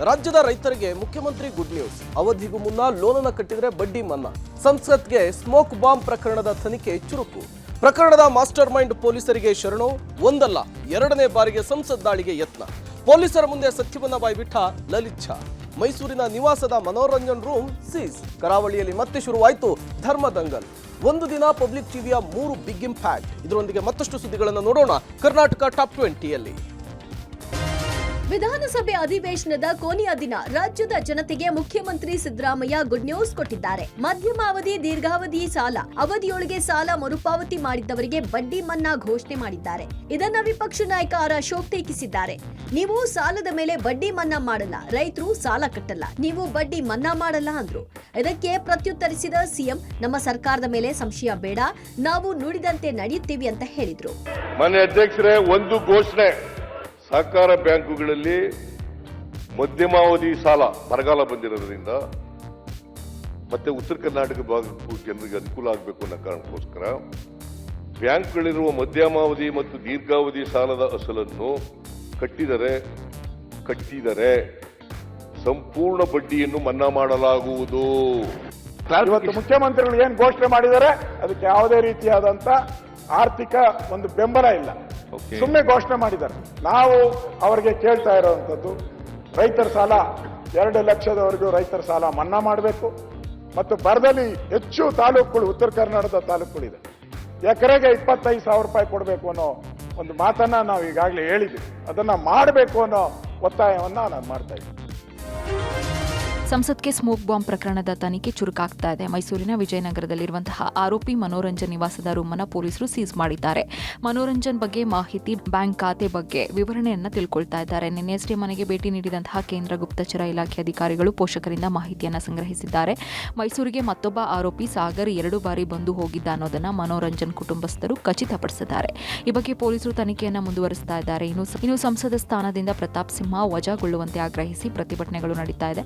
ರಾಜ್ಯದ ರೈತರಿಗೆ ಮುಖ್ಯಮಂತ್ರಿ ಗುಡ್ ನ್ಯೂಸ್. ಅವಧಿಗೂ ಮುನ್ನ ಲೋನನ ಕಟ್ಟಿದ್ರೆ ಬಡ್ಡಿ ಮನ್ನಾ. ಸಂಸತ್ಗೆ ಸ್ಮೋಕ್ ಬಾಂಬ್ ಪ್ರಕರಣದ ತನಿಖೆ ಚುರುಕು. ಪ್ರಕರಣದ ಮಾಸ್ಟರ್ ಮೈಂಡ್ ಪೊಲೀಸರಿಗೆ ಶರಣು. ಒಂದಲ್ಲ ಎರಡನೇ ಬಾರಿಗೆ ಸಂಸತ್ ದಾಳಿಗೆ ಯತ್ನ. ಪೊಲೀಸರ ಮುಂದೆ ಸತ್ಯವನ್ನ ಬಾಯ್ಬಿಟ್ಟ ಲಲಿತ್ ಝಾ. ಮೈಸೂರಿನ ನಿವಾಸದ ಮನೋರಂಜನ್ ರೂಮ್ ಸೀಸ್. ಕರಾವಳಿಯಲ್ಲಿ ಮತ್ತೆ ಶುರುವಾಯಿತು ಧರ್ಮ ದಂಗಲ್. ಒಂದು ದಿನ ಪಬ್ಲಿಕ್ ಟಿವಿಯ 3 ಬಿಗ್ ಇಂಪ್ಯಾಕ್ಟ್. ಇದರೊಂದಿಗೆ ಮತ್ತಷ್ಟು ಸುದ್ದಿಗಳನ್ನು ನೋಡೋಣ ಕರ್ನಾಟಕ ಟಾಪ್ 20ಯಲ್ಲಿ. ವಿಧಾನಸಭೆ ಅಧಿವೇಶನದ ಕೊನೆಯ ದಿನ ರಾಜ್ಯದ ಜನತೆಗೆ ಮುಖ್ಯಮಂತ್ರಿ ಸಿದ್ದರಾಮಯ್ಯ ಗುಡ್ ನ್ಯೂಸ್ ಕೊಟ್ಟಿದ್ದಾರೆ. ಮಧ್ಯಮ ಅವಧಿ, ದೀರ್ಘಾವಧಿ ಸಾಲ ಅವಧಿಯೊಳಗೆ ಸಾಲ ಮರುಪಾವತಿ ಮಾಡಿದ್ದವರಿಗೆ ಬಡ್ಡಿ ಮನ್ನಾ ಘೋಷಣೆ ಮಾಡಿದ್ದಾರೆ. ಇದನ್ನ ವಿಪಕ್ಷ ನಾಯಕ ಆರ್ ಅಶೋಕ್ ಟೀಕಿಸಿದ್ದಾರೆ. ನೀವು ಸಾಲದ ಮೇಲೆ ಬಡ್ಡಿ ಮನ್ನಾ ಮಾಡಲ್ಲ, ರೈತರು ಸಾಲ ಕಟ್ಟಲ್ಲ, ನೀವು ಬಡ್ಡಿ ಮನ್ನಾ ಮಾಡಲ್ಲ ಅಂದ್ರು. ಇದಕ್ಕೆ ಪ್ರತ್ಯುತ್ತರಿಸಿದ ಸಿಎಂ, ನಮ್ಮ ಸರ್ಕಾರದ ಮೇಲೆ ಸಂಶಯ ಬೇಡ, ನಾವು ನುಡಿದಂತೆ ನಡೆಯುತ್ತೀವಿ ಅಂತ ಹೇಳಿದ್ರು. ಮಾನ್ಯ ಅಧ್ಯಕ್ಷರೇ, ಒಂದು ಘೋಷಣೆ, ಸಹಕಾರ ಬ್ಯಾಂಕುಗಳಲ್ಲಿ ಮಧ್ಯಮಾವಧಿ ಸಾಲ ಬರಗಾಲ ಬಂದಿರೋದ್ರಿಂದ ಮತ್ತೆ ಉತ್ತರ ಕರ್ನಾಟಕ ಭಾಗಕ್ಕೂ ಜನರಿಗೆ ಅನುಕೂಲ ಆಗಬೇಕು ಅನ್ನೋ ಕಾರಣಕ್ಕೋಸ್ಕರ ಬ್ಯಾಂಕ್ಗಳಿರುವ ಮಧ್ಯಮಾವಧಿ ಮತ್ತು ದೀರ್ಘಾವಧಿ ಸಾಲದ ಅಸಲನ್ನು ಕಟ್ಟಿದರೆ ಸಂಪೂರ್ಣ ಬಡ್ಡಿಯನ್ನು ಮನ್ನಾ ಮಾಡಲಾಗುವುದು. ಇವತ್ತು ಮುಖ್ಯಮಂತ್ರಿಗಳು ಏನು ಘೋಷಣೆ ಮಾಡಿದ್ದಾರೆ ಅದಕ್ಕೆ ಯಾವುದೇ ರೀತಿಯಾದಂತ ಆರ್ಥಿಕ ಒಂದು ಬೆಂಬಲ ಇಲ್ಲ, ಸುಮ್ಮನೆ ಘೋಷಣೆ ಮಾಡಿದ್ದಾರೆ. ನಾವು ಅವರಿಗೆ ಕೇಳ್ತಾ ಇರುವಂತದ್ದು, ರೈತರ ಸಾಲ 2 ಲಕ್ಷದವರೆಗೂ ರೈತರ ಸಾಲ ಮನ್ನಾ ಮಾಡಬೇಕು. ಮತ್ತು ಬರದಲ್ಲಿ ಹೆಚ್ಚು ತಾಲೂಕುಗಳು, ಉತ್ತರ ಕರ್ನಾಟಕದ ತಾಲೂಕುಗಳಿದೆ, ಎಕರೆಗೆ 25,000 ರೂಪಾಯಿ ಕೊಡಬೇಕು ಅನ್ನೋ ಒಂದು ಮಾತನ್ನ ನಾವು ಈಗಾಗಲೇ ಹೇಳಿದ್ವಿ. ಅದನ್ನ ಮಾಡಬೇಕು ಅನ್ನೋ ಒತ್ತಾಯವನ್ನ ನಾನು ಮಾಡ್ತಾ ಇದ್ದೀನಿ. ಸಂಸತ್ಗೆ ಸ್ಮೋಕ್ ಬಾಂಬ್ ಪ್ರಕರಣದ ತನಿಖೆ ಚುರುಕಾಗ್ತಾ ಇದೆ. ಮೈಸೂರಿನ ವಿಜಯನಗರದಲ್ಲಿರುವಂತಹ ಆರೋಪಿ ಮನೋರಂಜನ್ ನಿವಾಸದ ರೂಮನ್ನು ಪೊಲೀಸರು ಸೀಸ್ ಮಾಡಿದ್ದಾರೆ. ಮನೋರಂಜನ್ ಬಗ್ಗೆ ಮಾಹಿತಿ, ಬ್ಯಾಂಕ್ ಖಾತೆ ಬಗ್ಗೆ ವಿವರಣೆಯನ್ನ ತಿಳ್ಕೊಳ್ತಾ ಇದ್ದಾರೆ. ನಿನ್ನೆಯಷ್ಟೇ ಮನೆಗೆ ಭೇಟಿ ನೀಡಿದಂತಹ ಕೇಂದ್ರ ಗುಪ್ತಚರ ಇಲಾಖೆ ಅಧಿಕಾರಿಗಳು ಪೋಷಕರಿಂದ ಮಾಹಿತಿಯನ್ನ ಸಂಗ್ರಹಿಸಿದ್ದಾರೆ. ಮೈಸೂರಿಗೆ ಮತ್ತೊಬ್ಬ ಆರೋಪಿ ಸಾಗರ್ 2 ಬಾರಿ ಬಂದು ಹೋಗಿದ್ದ ಅನ್ನೋದನ್ನ ಮನೋರಂಜನ್ ಕುಟುಂಬಸ್ಥರು ಖಚಿತಪಡಿಸಿದ್ದಾರೆ. ಈ ಬಗ್ಗೆ ಪೊಲೀಸರು ತನಿಖೆಯನ್ನ ಮುಂದುವರಿಸ್ತಾ ಇದ್ದಾರೆ. ಇನ್ನು ಸಂಸದ ಸ್ಥಾನದಿಂದ ಪ್ರತಾಪ್ ಸಿಂಹ ವಜಾಗೊಳ್ಳುವಂತೆ ಆಗ್ರಹಿಸಿ ಪ್ರತಿಭಟನೆಗಳು ನಡೀತಾ ಇದೆ.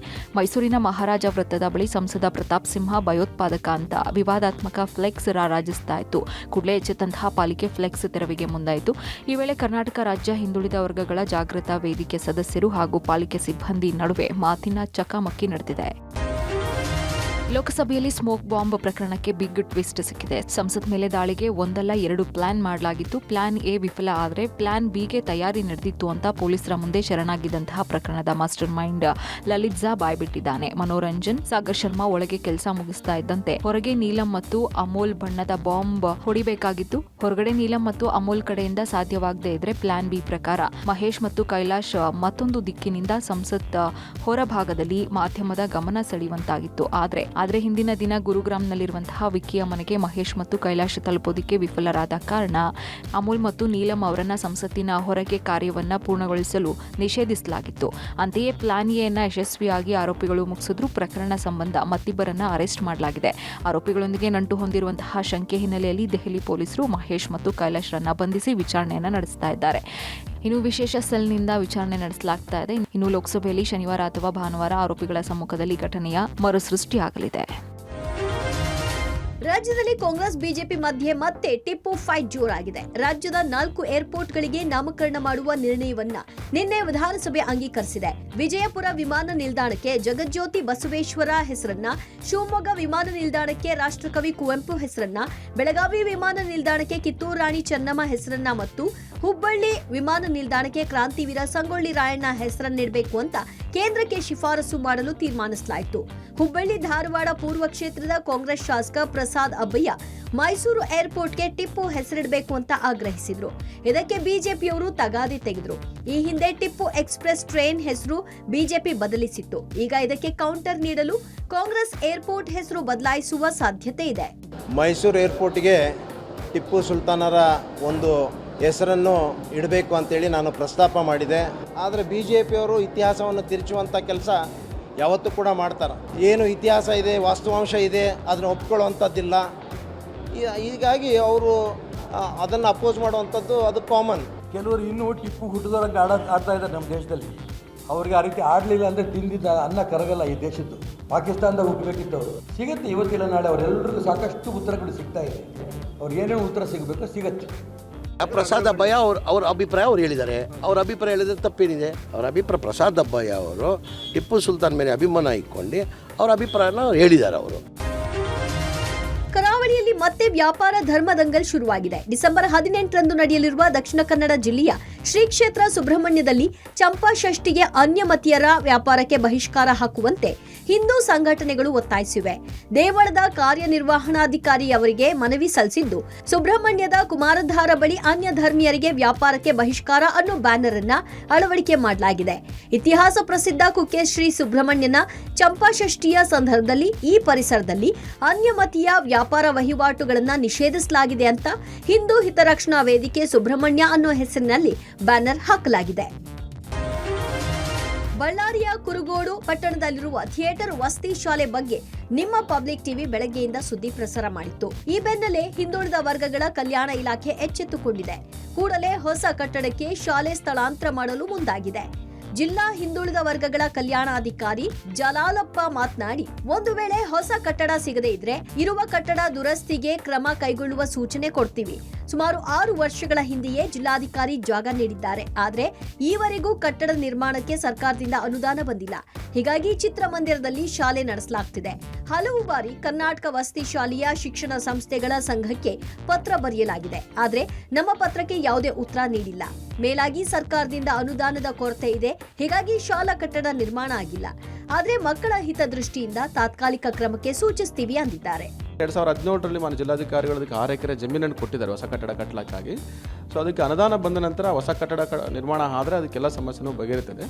ಮೈಸೂರಿನ ಮಹಾರಾಜ ವೃತ್ತದ ಬಳಿ ಸಂಸದ ಪ್ರತಾಪ್ ಸಿಂಹ ಭಯೋತ್ಪಾದಕ ಅಂತ ವಿವಾದಾತ್ಮಕ ಫ್ಲೆಕ್ಸ್ ರಾರಾಜಿಸ್ತಾ ಇತ್ತು. ಕೂಡಲೇ ಎಚ್ಚೆತ್ತಂತಹ ಪಾಲಿಕೆ ಫ್ಲೆಕ್ಸ್ ತೆರವಿಗೆ ಮುಂದಾಯಿತು. ಈ ವೇಳೆ ಕರ್ನಾಟಕ ರಾಜ್ಯ ಹಿಂದುಳಿದ ವರ್ಗಗಳ ಜಾಗೃತ ವೇದಿಕೆ ಸದಸ್ಯರು ಹಾಗೂ ಪಾಲಿಕೆ ಸಿಬ್ಬಂದಿ ನಡುವೆ ಮಾತಿನ ಚಕಮಕಿ ನಡೆದಿದೆ. ಲೋಕಸಭೆಯಲ್ಲಿ ಸ್ಮೋಕ್ ಬಾಂಬ್ ಪ್ರಕರಣಕ್ಕೆ ಬಿಗ್ ಟ್ವಿಸ್ಟ್ ಸಿಕ್ಕಿದೆ. ಸಂಸತ್ ಮೇಲೆ ದಾಳಿಗೆ ಒಂದಲ್ಲ 2 ಪ್ಲಾನ್ ಮಾಡಲಾಗಿತ್ತು. ಪ್ಲಾನ್ ಎ ವಿಫಲ ಆದರೆ ಪ್ಲಾನ್ ಬಿಗೆ ತಯಾರಿ ನಡೆದಿತ್ತು ಅಂತ ಪೊಲೀಸರ ಮುಂದೆ ಶರಣಾಗಿದ್ದಂತಹ ಪ್ರಕರಣದ ಮಾಸ್ಟರ್ ಮೈಂಡ್ ಲಲಿತ್ ಝಾ ಬಾಯ್ಬಿಟ್ಟಿದ್ದಾನೆ. ಮನೋರಂಜನ್, ಸಾಗರ್ ಶರ್ಮಾ ಒಳಗೆ ಕೆಲಸ ಮುಗಿಸ್ತಾ ಇದ್ದಂತೆ ಹೊರಗೆ ನೀಲಂ ಮತ್ತು ಅಮೋಲ್ ಬಣ್ಣದ ಬಾಂಬ್ ಹೊಡಿಬೇಕಾಗಿತ್ತು. ಹೊರಗಡೆ ನೀಲಂ ಮತ್ತು ಅಮೋಲ್ ಕಡೆಯಿಂದ ಸಾಧ್ಯವಾಗದೇ ಇದ್ರೆ ಪ್ಲಾನ್ ಬಿ ಪ್ರಕಾರ ಮಹೇಶ್ ಮತ್ತು ಕೈಲಾಶ್ ಮತ್ತೊಂದು ದಿಕ್ಕಿನಿಂದ ಸಂಸತ್ ಹೊರಭಾಗದಲ್ಲಿ ಮಾಧ್ಯಮದ ಗಮನ ಸೆಳೆಯುವಂತಾಗಿತ್ತು. ಆದ್ರೆ ಹಿಂದಿನ ದಿನ ಗುರುಗ್ರಾಮ್ನಲ್ಲಿರುವಂತಹ ವಿಕ್ಕಿಯ ಮನೆಗೆ ಮಹೇಶ್ ಮತ್ತು ಕೈಲಾಶ್ ತಲುಪೋದಿಕ್ಕೆ ವಿಫಲರಾದ ಕಾರಣ ಅಮೋಲ್ ಮತ್ತು ನೀಲಂ ಅವರನ್ನ ಸಂಸತ್ತಿನ ಹೊರಗೆ ಕಾರ್ಯವನ್ನ ಪೂರ್ಣಗೊಳಿಸಲು ನಿಷೇಧಿಸಲಾಗಿತ್ತು. ಅಂತೆಯೇ ಪ್ಲಾನ್ ಎನ್ನ ಯಶಸ್ವಿಯಾಗಿ ಆರೋಪಿಗಳು ಮುಗಿಸಿದ್ರು. ಪ್ರಕರಣ ಸಂಬಂಧ ಮತ್ತಿಬ್ಬರನ್ನ ಅರೆಸ್ಟ್ ಮಾಡಲಾಗಿದೆ. ಆರೋಪಿಗಳೊಂದಿಗೆ ನಂಟು ಹೊಂದಿರುವಂತಹ ಶಂಕೆ ಹಿನ್ನೆಲೆಯಲ್ಲಿ ದೆಹಲಿ ಪೊಲೀಸರು ಮಹೇಶ್ ಮತ್ತು ಕೈಲಾಶ್ರನ್ನ ಬಂಧಿಸಿ ವಿಚಾರಣೆಯನ್ನ ನಡೆಸ್ತಾ ಇದ್ದಾರೆ. ಇನ್ನು ವಿಶೇಷ ಸೆಲ್ನಿಂದ ವಿಚಾರಣೆ ನಡೆಸಲಾಗ್ತಾ ಇದೆ. ಇನ್ನು ಲೋಕಸಭೆಯಲ್ಲಿ ಶನಿವಾರ ಅಥವಾ ಭಾನುವಾರ ಆರೋಪಿಗಳ ಸಮ್ಮುಖದಲ್ಲಿ ಘಟನೆಯ ಮರುಸೃಷ್ಟಿಯಾಗಲಿದೆ. ರಾಜ್ಯದಲ್ಲಿ ಕಾಂಗ್ರೆಸ್ ಬಿಜೆಪಿ ಮಧ್ಯೆ ಮತ್ತೆ ಟಿಪ್ಪು ಫೈಟ್ ಜೋರಾಗಿದೆ. ರಾಜ್ಯದ 4 ಏರ್ಪೋರ್ಟ್ಗಳಿಗೆ ನಾಮಕರಣ ಮಾಡುವ ನಿರ್ಣಯವನ್ನ ನಿನ್ನೆ ವಿಧಾನಸಭೆ ಅಂಗೀಕರಿಸಿದೆ. ವಿಜಯಪುರ ವಿಮಾನ ನಿಲ್ದಾಣಕ್ಕೆ ಜಗಜ್ಯೋತಿ ಬಸವೇಶ್ವರ ಹೆಸರನ್ನ, ಶಿವಮೊಗ್ಗ ವಿಮಾನ ನಿಲ್ದಾಣಕ್ಕೆ ರಾಷ್ಟ್ರಕವಿ ಕುವೆಂಪು ಹೆಸರನ್ನ, ಬೆಳಗಾವಿ ವಿಮಾನ ನಿಲ್ದಾಣಕ್ಕೆ ಕಿತ್ತೂರು ರಾಣಿ ಚೆನ್ನಮ್ಮ ಹೆಸರನ್ನ ಮತ್ತು ಹುಬ್ಬಳ್ಳಿ ವಿಮಾನ ನಿಲ್ದಾಣಕ್ಕೆ ಕ್ರಾಂತಿವೀರ ಸಂಗೊಳ್ಳಿ ರಾಯಣ್ಣ ಹೆಸರನ್ನಿಡಬೇಕು ಅಂತ ಕೇಂದ್ರಕ್ಕೆ ಶಿಫಾರಸು ಮಾಡಲು ತೀರ್ಮಾನಿಸಲಾಯಿತು. ಹುಬ್ಬಳ್ಳಿ ಧಾರವಾಡ ಪೂರ್ವ ಕ್ಷೇತ್ರದ ಕಾಂಗ್ರೆಸ್ ಶಾಸಕ ಪ್ರಸಾದ್ ಅಬ್ಬಯ್ಯ ಮೈಸೂರು ಏರ್ಪೋರ್ಟ್ಗೆ ಟಿಪ್ಪು ಹೆಸರಿಡಬೇಕು ಅಂತ ಆಗ್ರಹಿಸಿದ್ರು. ಇದಕ್ಕೆ ಬಿಜೆಪಿಯವರು ತಗಾದೆ ತೆಗೆದ್ರು. ಈ ಹಿಂದೆ ಟಿಪ್ಪು ಎಕ್ಸ್ಪ್ರೆಸ್ ಟ್ರೈನ್ ಹೆಸರು ಬಿಜೆಪಿ ಬದಲಿಸಿತ್ತು. ಈಗ ಇದಕ್ಕೆ ಕೌಂಟರ್ ನೀಡಲು ಕಾಂಗ್ರೆಸ್ ಏರ್ಪೋರ್ಟ್ ಹೆಸರು ಬದಲಾಯಿಸುವ ಸಾಧ್ಯತೆ ಇದೆ. ಮೈಸೂರು ಏರ್ಪೋರ್ಟ್ಗೆ ಟಿಪ್ಪು ಸುಲ್ತಾನರ ಒಂದು ಹೆಸರನ್ನು ಇಡಬೇಕು ಅಂತೇಳಿ ನಾನು ಪ್ರಸ್ತಾಪ ಮಾಡಿದೆ. ಆದರೆ ಬಿಜೆಪಿಯವರು ಇತಿಹಾಸವನ್ನು ತಿರುಚುವಂಥ ಕೆಲಸ ಯಾವತ್ತೂ ಕೂಡ ಮಾಡ್ತಾರೆ. ಏನು ಇತಿಹಾಸ ಇದೆ, ವಾಸ್ತವಾಂಶ ಇದೆ, ಅದನ್ನು ಒಪ್ಕೊಳ್ಳುವಂಥದ್ದಿಲ್ಲ. ಹೀಗಾಗಿ ಅವರು ಅದನ್ನು ಅಪೋಸ್ ಮಾಡುವಂಥದ್ದು ಅದು ಕಾಮನ್. ಕೆಲವರು ಇನ್ನೂ ಟಿಪ್ಪು ಹುಟ್ಟಿದವರಂಗೆ ಆಡ್ತಾ ಇದ್ದಾರೆ ನಮ್ಮ ದೇಶದಲ್ಲಿ. ಅವ್ರಿಗೆ ಆ ರೀತಿ ಆಡಲಿಲ್ಲ ಅಂದರೆ ತಿಂದಿದ್ದ ಅನ್ನ ಕರಗಲ್ಲ ಈ ದೇಶದ್ದು. ಪಾಕಿಸ್ತಾನದಾಗ ಹುಟ್ಟಬೇಕಿತ್ತು ಅವರು. ಸಿಗುತ್ತೆ ಇವತ್ತಿಲ್ಲ ನಾಳೆ, ಅವರೆಲ್ಲರಿಗೂ ಸಾಕಷ್ಟು ಉತ್ತರಗಳು ಸಿಗ್ತಾ ಇದೆ. ಅವ್ರಿಗೆ ಏನೇನು ಉತ್ತರ ಸಿಗಬೇಕು ಸಿಗತ್ತೆ. ಪ್ರಸಾದ್ ಅಬ್ಬಯ್ಯ ಅವ್ರ ಅಭಿಪ್ರಾಯ ಅವ್ರು ಹೇಳಿದ್ದಾರೆ. ಅವ್ರ ಅಭಿಪ್ರಾಯ ಹೇಳಿದ್ರೆ ತಪ್ಪೇನಿದೆ? ಅವ್ರ ಅಭಿಪ್ರಾಯ ಪ್ರಸಾದ್ ಅಬ್ಬಯ್ಯ ಅವರು ಟಿಪ್ಪು ಸುಲ್ತಾನ್ ಮೇಲೆ ಅಭಿಮಾನ ಇಟ್ಕೊಂಡು ಅವ್ರ ಅಭಿಪ್ರಾಯನ ಅವ್ರು ಹೇಳಿದ್ದಾರೆ. ಅವರು ಕರಾವಳಿಯಲ್ಲಿ ಮತ್ತೆ ವ್ಯಾಪಾರ ಧರ್ಮದಂಗಲ್ ಶುರುವಾಗಿದೆ. ಡಿಸೆಂಬರ್ 18ರಂದು ನಡೆಯಲಿರುವ ದಕ್ಷಿಣ ಕನ್ನಡ ಜಿಲ್ಲೆಯ ಶ್ರೀ ಕ್ಷೇತ್ರ ಸುಬ್ರಹ್ಮಣ್ಯದಲ್ಲಿ ಚಂಪಾಷಷ್ಠಿಗೆ ಅನ್ಯಮತೀಯರ ವ್ಯಾಪಾರಕ್ಕೆ ಬಹಿಷ್ಕಾರ ಹಾಕುವಂತೆ ಹಿಂದೂ ಸಂಘಟನೆಗಳು ಒತ್ತಾಯಿಸಿವೆ. ದೇವಳದ ಕಾರ್ಯನಿರ್ವಹಣಾಧಿಕಾರಿ ಅವರಿಗೆ ಮನವಿ ಸಲ್ಲಿಸಿದ್ದು, ಸುಬ್ರಹ್ಮಣ್ಯದ ಕುಮಾರಧಾರ ಬಳಿ ಅನ್ಯ ಧರ್ಮೀಯರಿಗೆ ವ್ಯಾಪಾರಕ್ಕೆ ಬಹಿಷ್ಕಾರ ಅನ್ನೋ ಬ್ಯಾನರ್ ಅನ್ನ ಅಳವಡಿಕೆ ಮಾಡಲಾಗಿದೆ. ಇತಿಹಾಸ ಪ್ರಸಿದ್ಧ ಕುಕ್ಕೆ ಶ್ರೀ ಸುಬ್ರಹ್ಮಣ್ಯನ ಚಂಪಾಷಷ್ಠಿಯ ಸಂದರ್ಭದಲ್ಲಿ ಈ ಪರಿಸರದಲ್ಲಿ ಅನ್ಯಮತೀಯ ವ್ಯಾಪಾರ ವಹಿವಾಟುಗಳನ್ನು ನಿಷೇಧಿಸಲಾಗಿದೆ ಅಂತ ಹಿಂದೂ ಹಿತರಕ್ಷಣಾ ವೇದಿಕೆ ಸುಬ್ರಹ್ಮಣ್ಯ ಅನ್ನೋ ಹೆಸರಿನಲ್ಲಿ ಬ್ಯಾನರ್ ಹಾಕಲಾಗಿದೆ. ಬಳ್ಳಾರಿಯ ಕುರುಗೋಡು ಪಟ್ಟಣದಲ್ಲಿರುವ ಥಿಯೇಟರ್ ವಸತಿ ಶಾಲೆ ಬಗ್ಗೆ ನಿಮ್ಮ ಪಬ್ಲಿಕ್ ಟಿವಿ ಬೆಳಗ್ಗೆಯಿಂದ ಸುದ್ದಿ ಪ್ರಸಾರ ಮಾಡಿತ್ತು. ಈ ಬೆನ್ನಲ್ಲೇ ಹಿಂದುಳಿದ ವರ್ಗಗಳ ಕಲ್ಯಾಣ ಇಲಾಖೆ ಎಚ್ಚೆತ್ತುಕೊಂಡಿದೆ. ಕೂಡಲೇ ಹೊಸ ಕಟ್ಟಡಕ್ಕೆ ಶಾಲೆ ಸ್ಥಳಾಂತರ ಮಾಡಲು ಮುಂದಾಗಿದೆ. ಜಿಲ್ಲಾ ಹಿಂದುಳಿದ ವರ್ಗಗಳ ಕಲ್ಯಾಣಾಧಿಕಾರಿ ಜಲಾಲಪ್ಪ ಮಾತನಾಡಿ, ಒಂದು ವೇಳೆ ಹೊಸ ಕಟ್ಟಡ ಸಿಗದೇ ಇದ್ರೆ ಇರುವ ಕಟ್ಟಡ ದುರಸ್ತಿಗೆ ಕ್ರಮ ಕೈಗೊಳ್ಳುವ ಸೂಚನೆ ಕೊಡ್ತೀವಿ. ಸುಮಾರು 6 ವರ್ಷಗಳ ಹಿಂದೆಯೇ ಜಿಲ್ಲಾಧಿಕಾರಿ ಜಾಗ ನೀಡಿದ್ದಾರೆ. ಆದ್ರೆ ಈವರೆಗೂ ಕಟ್ಟಡ ನಿರ್ಮಾಣಕ್ಕೆ ಸರ್ಕಾರದಿಂದ ಅನುದಾನ ಬಂದಿಲ್ಲ. ಹೀಗಾಗಿ ಚಿತ್ರಮಂದಿರದಲ್ಲಿ ಶಾಲೆ ನಡೆಸಲಾಗ್ತಿದೆ. ಹಲವು ಬಾರಿ ಕರ್ನಾಟಕ ವಸತಿ ಶಾಲೆಯ ಶಿಕ್ಷಣ ಸಂಸ್ಥೆಗಳ ಸಂಘಕ್ಕೆ ಪತ್ರ ಬರೆಯಲಾಗಿದೆ. ಆದ್ರೆ ನಮ್ಮ ಪತ್ರಕ್ಕೆ ಯಾವುದೇ ಉತ್ತರ ನೀಡಿಲ್ಲ. ಮೇಲಾಗಿ ಸರ್ಕಾರದಿಂದ ಅನುದಾನದ ಕೊರತೆ ಇದೆ. ಹೀಗಾಗಿ ಶಾಲಾ ಕಟ್ಟಡ ನಿರ್ಮಾಣ ಆಗಿಲ್ಲ. ಆದ್ರೆ ಮಕ್ಕಳ ಹಿತದೃಷ್ಟಿಯಿಂದ ತಾತ್ಕಾಲಿಕ ಕ್ರಮಕ್ಕೆ ಸೂಚಿಸ್ತೀವಿ ಅಂದಿದ್ದಾರೆ. 2017ರಲ್ಲಿ ಮಾನ್ಯ ಜಿಲ್ಲಾಧಿಕಾರಿಗಳು ಅದಕ್ಕೆ 6 ಎಕರೆ ಜಮೀನನ್ನು ಕೊಟ್ಟಿದ್ದಾರೆ ಹೊಸ ಕಟ್ಟಡ ಕಟ್ಟಲಿಕ್ಕಾಗಿ. ಸೊ ಅದಕ್ಕೆ ಅನುದಾನ ಬಂದ ನಂತರ ಹೊಸ ಕಟ್ಟಡ ನಿರ್ಮಾಣ ಆದರೆ ಅದಕ್ಕೆಲ್ಲ ಸಮಸ್ಯೆನೂ ಬಗೆಹರಿತದೆ.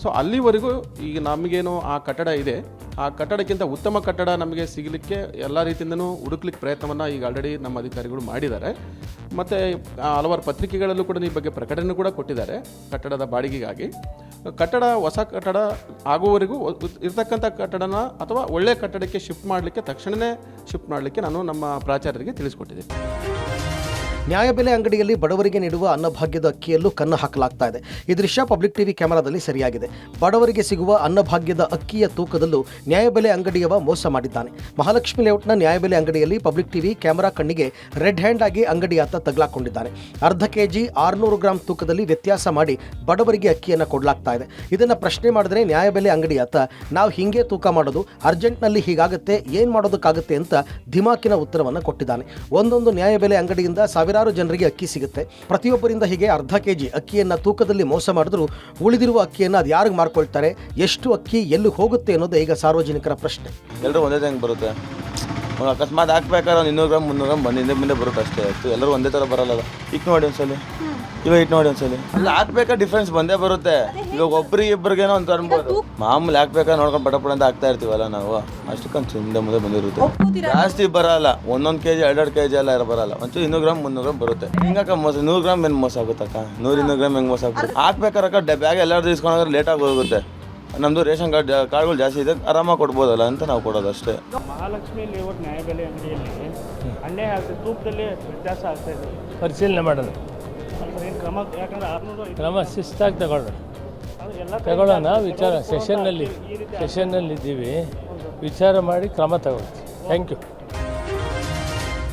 ಸೊ ಅಲ್ಲಿವರೆಗೂ ಈಗ ನಮಗೇನು ಆ ಕಟ್ಟಡ ಇದೆ, ಆ ಕಟ್ಟಡಕ್ಕಿಂತ ಉತ್ತಮ ಕಟ್ಟಡ ನಮಗೆ ಸಿಗಲಿಕ್ಕೆ ಎಲ್ಲ ರೀತಿಯಿಂದನೂ ಹುಡುಕ್ಲಿಕ್ಕೆ ಪ್ರಯತ್ನವನ್ನು ಈಗ ಆಲ್ರೆಡಿ ನಮ್ಮ ಅಧಿಕಾರಿಗಳು ಮಾಡಿದ್ದಾರೆ. ಮತ್ತು ಹಲವಾರು ಪತ್ರಿಕೆಗಳಲ್ಲೂ ಕೂಡ ಈ ಬಗ್ಗೆ ಪ್ರಕಟಣೆ ಕೂಡ ಕೊಟ್ಟಿದ್ದಾರೆ. ಕಟ್ಟಡದ ಬಾಡಿಗೆಗಾಗಿ ಹೊಸ ಕಟ್ಟಡ ಆಗುವವರೆಗೂ ಇರ್ತಕ್ಕಂಥ ಕಟ್ಟಡನ ಅಥವಾ ಒಳ್ಳೆಯ ಕಟ್ಟಡಕ್ಕೆ ಶಿಫ್ಟ್ ಮಾಡಲಿಕ್ಕೆ ತಕ್ಷಣವೇ ಶಿಫ್ಟ್ ಮಾಡಲಿಕ್ಕೆ ನಾನು ನಮ್ಮ ಪ್ರಾಚಾರ್ಯರಿಗೆ ತಿಳಿಸ್ಕೊಟ್ಟಿದ್ದೀನಿ. ನ್ಯಾಯಬೆಲೆ ಅಂಗಡಿಯಲ್ಲಿ ಬಡವರಿಗೆ ನೀಡುವ ಅನ್ನಭಾಗ್ಯದ ಅಕ್ಕಿಯಲ್ಲೂ ಕಣ್ಣು ಹಾಕಲಾಗ್ತಾ ಇದೆ. ಈ ದೃಶ್ಯ ಪಬ್ಲಿಕ್ ಟಿವಿ ಕ್ಯಾಮೆರಾದಲ್ಲಿ ಸರಿಯಾಗಿದೆ. ಬಡವರಿಗೆ ಸಿಗುವ ಅನ್ನಭಾಗ್ಯದ ಅಕ್ಕಿಯ ತೂಕದಲ್ಲೂ ನ್ಯಾಯಬೆಲೆ ಅಂಗಡಿಯವ ಮೋಸ ಮಾಡಿದ್ದಾನೆ. ಮಹಾಲಕ್ಷ್ಮಿ ಲೇಔಟ್ನ ನ್ಯಾಯಬೆಲೆ ಅಂಗಡಿಯಲ್ಲಿ ಪಬ್ಲಿಕ್ ಟಿವಿ ಕ್ಯಾಮೆರಾ ಕಣ್ಣಿಗೆ ರೆಡ್ ಹ್ಯಾಂಡ್ ಆಗಿ ಅಂಗಡಿಯಾತ ತಗಲಾಕೊಂಡಿದ್ದಾನೆ. ಅರ್ಧ ಕೆಜಿ 600 ಗ್ರಾಂ ತೂಕದಲ್ಲಿ ವ್ಯತ್ಯಾಸ ಮಾಡಿ ಬಡವರಿಗೆ ಅಕ್ಕಿಯನ್ನು ಕೊಡಲಾಗ್ತಾ ಇದೆ. ಇದನ್ನು ಪ್ರಶ್ನೆ ಮಾಡಿದ್ರೆ ನ್ಯಾಯಬೆಲೆ ಅಂಗಡಿಯಾತ ನಾವು ಹಿಂಗೆ ತೂಕ ಮಾಡೋದು, ಅರ್ಜೆಂಟ್ನಲ್ಲಿ ಹೀಗಾಗುತ್ತೆ, ಏನು ಮಾಡೋದಕ್ಕಾಗುತ್ತೆ ಅಂತ ಧಿಮಾಕಿನ ಉತ್ತರವನ್ನು ಕೊಟ್ಟಿದ್ದಾನೆ. ಒಂದೊಂದು ನ್ಯಾಯಬೆಲೆ ಅಂಗಡಿಯಿಂದ ಸಾವಿರಾರು ಜನರಿಗೆ ಅಕ್ಕಿ ಸಿಗುತ್ತೆ. ಪ್ರತಿಯೊಬ್ಬರಿಂದ ಹೀಗೆ ಅರ್ಧ ಕೆಜಿ ಅಕ್ಕಿಯನ್ನು ತೂಕದಲ್ಲಿ ಮೋಸ ಮಾಡಿದ್ರು ಉಳಿದಿರುವ ಅಕ್ಕಿಯನ್ನು ಅದು ಯಾರಿಗೆ ಮಾರ್ಕೊಳ್ತಾರೆ, ಎಷ್ಟು ಅಕ್ಕಿ ಎಲ್ಲಿ ಹೋಗುತ್ತೆ ಅನ್ನೋದು ಈಗ ಸಾರ್ವಜನಿಕರ ಪ್ರಶ್ನೆ. ಎಲ್ಲರೂ ಒಂದೇ ಹೆಂಗೆ ಬರುತ್ತೆ? ಅಕಸ್ಮಾತ್ ಹಾಕ್ಬೇಕಾದ್ರೆ 200 ಗ್ರಾಮ್ 300 ಗ್ರಾಮ್ ಮುಂದೆ ಬರುತ್ತೆ ಅಷ್ಟೇ. ಎಲ್ಲರೂ ಒಂದೇ ಥರ ಬರಲ್ಲ. ಈಗ ನೋಡಿ ಒಂದ್ಸಲಿ, ಇವಾಗ ಇಟ್ಟು ನೋಡಿ ಒಂದ್ಸಲಿ. ಅಲ್ಲ ಹಾಕ್ಬೇಕಾ ಡಿಫ್ರೆನ್ಸ್ ಬಂದೇ ಬರುತ್ತೆ. ಇವಾಗ ಒಬ್ರಿಗೆ ಇಬ್ಬರಿಗೇನೋ ಅಂತ ಅನ್ಬೋದು. ಮಾಮೂಲಿ ಹಾಕ್ಬೇಕಾ ನೋಡ್ಕೊಂಡು ಪಟ ಅಂತ ಹಾಕ್ತಾ ಇರ್ತೀವಲ್ಲ ನಾವು, ಅಷ್ಟಕ್ಕೊಂದು ಹಿಂದೆ ಮುಂದೆ ಬಂದಿರುತ್ತೆ. ಜಾಸ್ತಿ ಬರಲ್ಲ, 1 ಕೆಜಿ 2 ಕೆಜಿ ಎಲ್ಲ ಬರಲ್ಲ. ಒಂಚೂರು 200 ಗ್ರಾಮ್ 300 ಗ್ರಾಮ್ ಬರುತ್ತೆ. ಹಿಂಗಕ್ಕ ಮೋಸ 100 ಗ್ರಾಮ್ ಏನು ಮೋಸ ಆಗುತ್ತಕ್ಕ? 100-200 ಗ್ರಾಮ್ ಹೆಂಗೆ ಮೋಸ ಆಗುತ್ತೆ? ಹಾಕ್ಬೇಕಾರಕ್ಕ ಬ್ಯಾಗ್ ಎಲ್ಲರೂ ಇಸ್ಕೊಂಡ್ರೆ ಲೇಟಾಗಿ ಹೋಗುತ್ತೆ. ನಮ್ಮದು ರೇಷನ್ ಕಾರ್ಡ್ಗಳು ಜಾಸ್ತಿ ಇದೆ, ಆರಾಮಾಗಿ ಕೊಡ್ಬೋದಲ್ಲ ಅಂತ ನಾವು ಕೊಡೋದು ಅಷ್ಟೇ. ಮಹಾಲಕ್ಷ್ಮಿ ಲೇಔಟ್ ನ್ಯಾಯಬೆಲೆ ಅಂಗಡಿಯಲ್ಲಿ ಅನ್ಯಾಯ ಆಗ್ತದೆ, ತೂಕದಲ್ಲಿ ವ್ಯತ್ಯಾಸ ಆಗ್ತಾ ಇದೆ. ಪರಿಶೀಲನೆ ಮಾಡೋಣ, ಕ್ರಮ ಶಿಸ್ತಾಗಿ ತಗೊಳ್ಳೋಣ. ವಿಚಾರ ಸೆಷನ್ನಲ್ಲಿ ಇದ್ದೀವಿ, ವಿಚಾರ ಮಾಡಿ ಕ್ರಮ ತಗೊಳ್ತೀವಿ. Thank you.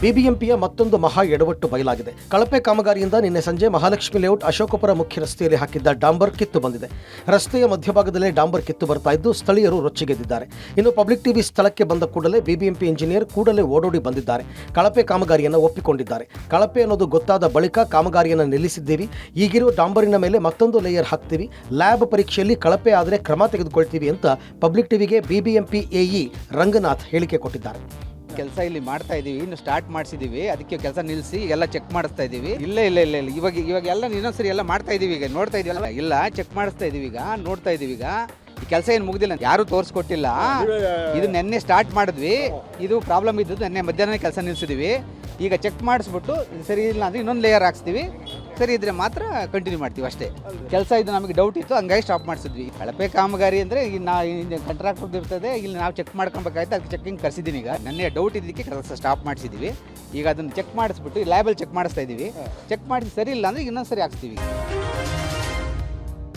ಬಿಬಿಎಂಪಿಯ ಮತ್ತೊಂದು ಮಹಾ ಎಡವಟ್ಟು ಬಯಲಾಗಿದೆ. ಕಳಪೆ ಕಾಮಗಾರಿಯಿಂದ ನಿನ್ನೆ ಸಂಜೆ ಮಹಾಲಕ್ಷ್ಮಿ ಲೇಔಟ್ ಅಶೋಕಪುರ ಮುಖ್ಯ ರಸ್ತೆಯಲ್ಲಿ ಹಾಕಿದ್ದ ಡಾಂಬರ್ ಕಿತ್ತು ಬಂದಿದೆ. ರಸ್ತೆಯ ಮಧ್ಯಭಾಗದಲ್ಲೇ ಡಾಂಬರ್ ಕಿತ್ತು ಬರ್ತಾ ಇದ್ದು ಸ್ಥಳೀಯರು ರೊಚ್ಚಿಗೆದ್ದಿದ್ದಾರೆ. ಇನ್ನು ಪಬ್ಲಿಕ್ ಟಿವಿ ಸ್ಥಳಕ್ಕೆ ಬಂದ ಕೂಡಲೇ ಬಿಬಿಎಂಪಿ ಇಂಜಿನಿಯರ್ ಕೂಡಲೇ ಓಡೋಡಿ ಬಂದಿದ್ದಾರೆ. ಕಳಪೆ ಕಾಮಗಾರಿಯನ್ನು ಒಪ್ಪಿಕೊಂಡಿದ್ದಾರೆ. ಕಳಪೆ ಅನ್ನೋದು ಗೊತ್ತಾದ ಬಳಿಕ ಕಾಮಗಾರಿಯನ್ನು ನಿಲ್ಲಿಸಿದ್ದೀವಿ, ಈಗಿರೋ ಡಾಂಬರಿನ ಮೇಲೆ ಮತ್ತೊಂದು ಲೇಯರ್ ಹಾಕ್ತೀವಿ, ಲ್ಯಾಬ್ ಪರೀಕ್ಷೆಯಲ್ಲಿ ಕಳಪೆ ಆದರೆ ಕ್ರಮ ತೆಗೆದುಕೊಳ್ತೀವಿ ಅಂತ ಪಬ್ಲಿಕ್ ಟಿವಿಗೆ ಬಿಬಿಎಂಪಿ ಎಇ ರಂಗನಾಥ್ ಹೇಳಿಕೆ ಕೊಟ್ಟಿದ್ದಾರೆ. ಕೆಲಸ ಇಲ್ಲಿ ಮಾಡ್ತಾ ಇದೀವಿ, ಇನ್ನು ಸ್ಟಾರ್ಟ್ ಮಾಡಿಸಿದೀವಿ, ಅದಕ್ಕೆ ಕೆಲಸ ನಿಲ್ಲಿಸಿ ಎಲ್ಲ ಚೆಕ್ ಮಾಡಿಸ್ತಾ ಇದೀವಿ. ಇಲ್ಲ ಇವಾಗ ಎಲ್ಲ ಇನ್ನೊಂದ್ಸರಿ ಎಲ್ಲ ಮಾಡ್ತಾ ಇದೀವಿ. ಈಗ ನೋಡ್ತಾ ಇದೀವಲ್ಲ, ಇಲ್ಲ ಚೆಕ್ ಮಾಡಿಸ್ತಾ ಇದೀವಿ, ಈಗ ನೋಡ್ತಾ ಇದೀವಿ. ಈಗ ಈ ಕೆಲಸ ಏನು ಮುಗ್ದಿಲ್ಲ, ಯಾರು ತೋರಿಸ್ಕೊಟ್ಟಿಲ್ಲ. ಇದು ನೆನ್ನೆ ಸ್ಟಾರ್ಟ್ ಮಾಡಿದ್ವಿ, ಇದು ಪ್ರಾಬ್ಲಮ್ ಇದ್ದದ್ದು ನೆನ್ನೆ ಮಧ್ಯಾಹ್ನ ಕೆಲಸ ನಿಲ್ಲಿಸಿದ್ವಿ. ಈಗ ಚೆಕ್ ಮಾಡಿಸ್ಬಿಟ್ಟು ಸರಿ ಇಲ್ಲ ಅಂದರೆ ಇನ್ನೊಂದು ಲೇಯರ್ ಹಾಕ್ಸ್ತೀವಿ, ಸರಿ ಇದ್ರೆ ಮಾತ್ರ ಕಂಟಿನ್ಯೂ ಮಾಡ್ತೀವಿ ಅಷ್ಟೇ. ಕೆಲಸ ಇದು ನಮಗೆ ಡೌಟ್ ಇತ್ತು, ಹಂಗಾಗಿ ಸ್ಟಾಪ್ ಮಾಡಿಸಿದ್ವಿ. ಕಳಪೆ ಕಾಮಗಾರಿ ಅಂದರೆ ಈಗ ಕಾಂಟ್ರಾಕ್ಟರ್ದು ಇರ್ತದೆ, ಇಲ್ಲಿ ನಾವು ಚೆಕ್ ಮಾಡ್ಕೊಬೇಕಾಯ್ತು, ಅದಕ್ಕೆ ಚೆಕಿಂಗ್ ಕರೆಸಿದ್ದೀನಿ. ಈಗ ನೆನ್ನೆ ಡೌಟ್ ಇದ್ದಕ್ಕೆ ಕೆಲಸ ಸ್ಟಾಪ್ ಮಾಡಿಸಿದ್ವಿ. ಈಗ ಅದನ್ನು ಚೆಕ್ ಮಾಡಿಸ್ಬಿಟ್ಟು ಲ್ಯಾಬಲ್ಲಿ ಚೆಕ್ ಮಾಡಿಸ್ತಾ ಇದ್ದೀವಿ. ಚೆಕ್ ಮಾಡಿಸಿ ಸರಿ ಇಲ್ಲ ಅಂದರೆ ಇನ್ನೊಂದು ಸರಿ ಹಾಕ್ಸ್ತೀವಿ.